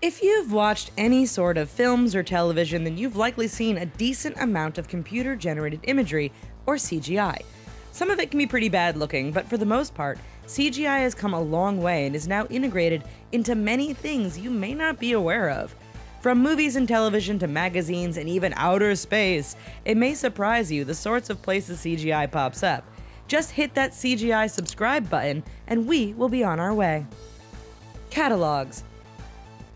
If you've watched any sort of films or television, then you've likely seen a decent amount of computer-generated imagery, or CGI. Some of it can be pretty bad looking, but for the most part, CGI has come a long way and is now integrated into many things you may not be aware of. From movies and television to magazines and even outer space, it may surprise you the sorts of places CGI pops up. Just hit that CGI subscribe button and we will be on our way. Catalogs.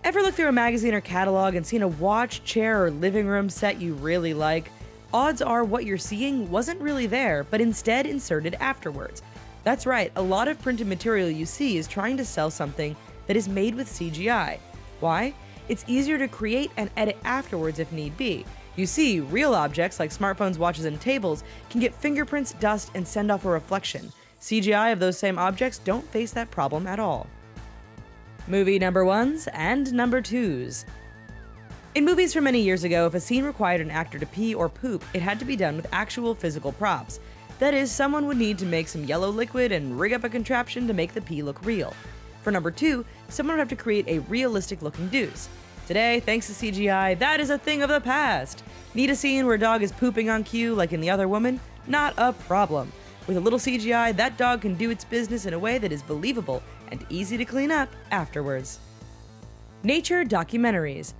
Ever look through a magazine or catalog and seen a watch, chair, or living room set you really like? Odds are what you're seeing wasn't really there, but instead inserted afterwards. That's right, a lot of printed material you see is trying to sell something that is made with CGI. Why? It's easier to create and edit afterwards if need be. You see, real objects like smartphones, watches, and tables can get fingerprints, dust, and send off a reflection. CGI of those same objects don't face that problem at all. Movie number ones and number twos. In movies from many years ago, if a scene required an actor to pee or poop, it had to be done with actual physical props. That is, someone would need to make some yellow liquid and rig up a contraption to make the pee look real. For number two, someone would have to create a realistic looking deuce. Today, thanks to CGI, that is a thing of the past. Need a scene where a dog is pooping on cue like in The Other Woman? Not a problem. With a little CGI, that dog can do its business in a way that is believable and easy to clean up afterwards. Nature documentaries.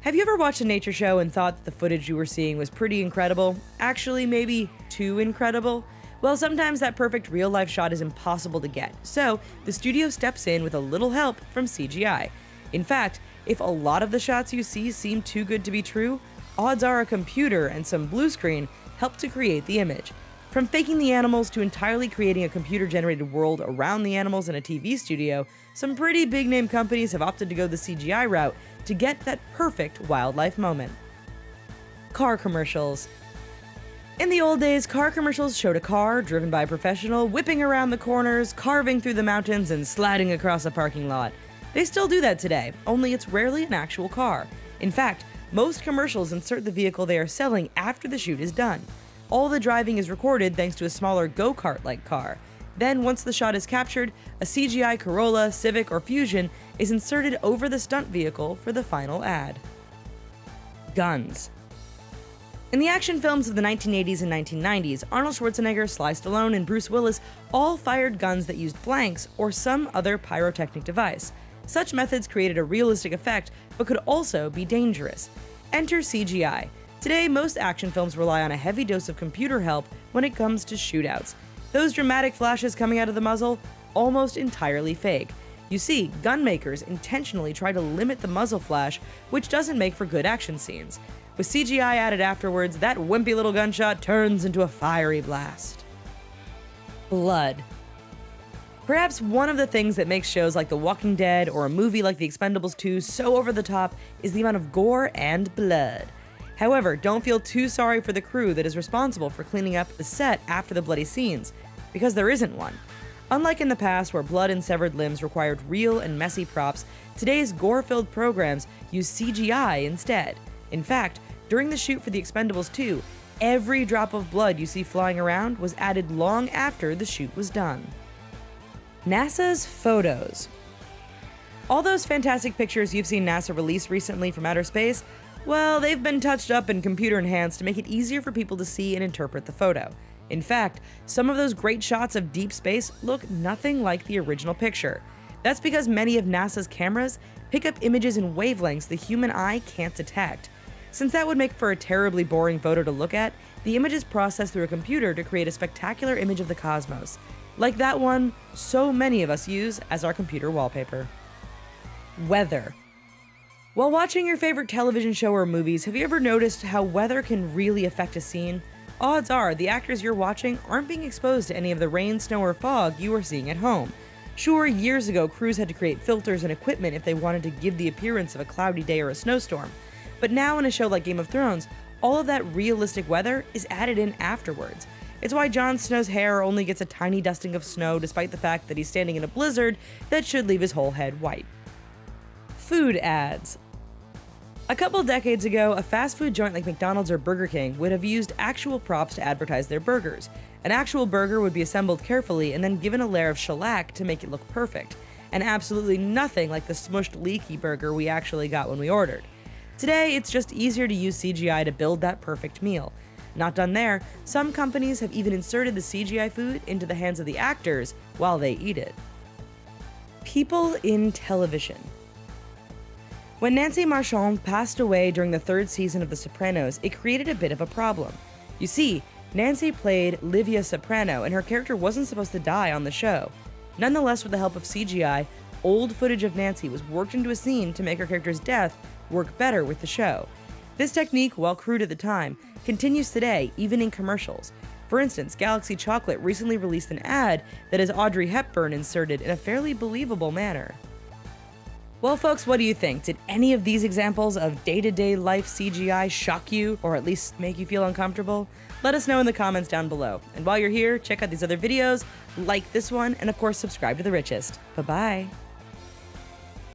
Have you ever watched a nature show and thought that the footage you were seeing was pretty incredible? Actually, maybe too incredible? Well, sometimes that perfect real-life shot is impossible to get, so the studio steps in with a little help from CGI. In fact, if a lot of the shots you see seem too good to be true, odds are a computer and some blue screen help to create the image. From faking the animals to entirely creating a computer-generated world around the animals in a TV studio, some pretty big-name companies have opted to go the CGI route to get that perfect wildlife moment. Car commercials. In the old days, car commercials showed a car, driven by a professional, whipping around the corners, carving through the mountains, and sliding across a parking lot. They still do that today, only it's rarely an actual car. In fact, most commercials insert the vehicle they are selling after the shoot is done. All the driving is recorded thanks to a smaller go-kart-like car. Then, once the shot is captured, a CGI Corolla, Civic, or Fusion is inserted over the stunt vehicle for the final ad. Guns. In the action films of the 1980s and 1990s, Arnold Schwarzenegger, Sly Stallone, and Bruce Willis all fired guns that used blanks or some other pyrotechnic device. Such methods created a realistic effect, but could also be dangerous. Enter CGI. Today, most action films rely on a heavy dose of computer help when it comes to shootouts. Those dramatic flashes coming out of the muzzle, almost entirely fake. You see, gun makers intentionally try to limit the muzzle flash, which doesn't make for good action scenes. With CGI added afterwards, that wimpy little gunshot turns into a fiery blast. Blood. Perhaps one of the things that makes shows like The Walking Dead or a movie like The Expendables 2 so over the top is the amount of gore and blood. However, don't feel too sorry for the crew that is responsible for cleaning up the set after the bloody scenes, because there isn't one. Unlike in the past where blood and severed limbs required real and messy props, today's gore-filled programs use CGI instead. In fact, during the shoot for The Expendables 2, every drop of blood you see flying around was added long after the shoot was done. NASA's photos. All those fantastic pictures you've seen NASA release recently from outer space, well, they've been touched up and computer enhanced to make it easier for people to see and interpret the photo. In fact, some of those great shots of deep space look nothing like the original picture. That's because many of NASA's cameras pick up images in wavelengths the human eye can't detect. Since that would make for a terribly boring photo to look at, the image is processed through a computer to create a spectacular image of the cosmos. Like that one so many of us use as our computer wallpaper. Weather. While watching your favorite television show or movies, have you ever noticed how weather can really affect a scene? Odds are the actors you're watching aren't being exposed to any of the rain, snow, or fog you are seeing at home. Sure, years ago, crews had to create filters and equipment if they wanted to give the appearance of a cloudy day or a snowstorm. But now in a show like Game of Thrones, all of that realistic weather is added in afterwards. It's why Jon Snow's hair only gets a tiny dusting of snow despite the fact that he's standing in a blizzard that should leave his whole head white. Food ads. A couple decades ago, a fast food joint like McDonald's or Burger King would have used actual props to advertise their burgers. An actual burger would be assembled carefully and then given a layer of shellac to make it look perfect. and absolutely nothing like the smushed leaky burger we actually got when we ordered. Today, it's just easier to use CGI to build that perfect meal. Not done there, some companies have even inserted the CGI food into the hands of the actors while they eat it. People in television. When Nancy Marchand passed away during the third season of The Sopranos, it created a bit of a problem. You see, Nancy played Livia Soprano, and her character wasn't supposed to die on the show. Nonetheless, with the help of CGI, old footage of Nancy was worked into a scene to make her character's death work better with the show. This technique, while crude at the time, continues today, even in commercials. For instance, Galaxy Chocolate recently released an ad that has Audrey Hepburn inserted in a fairly believable manner. Well, folks, what do you think? Did any of these examples of day-to-day life CGI shock you, or at least make you feel uncomfortable? Let us know in the comments down below. And while you're here, check out these other videos, like this one, and of course subscribe to The Richest. Bye-bye.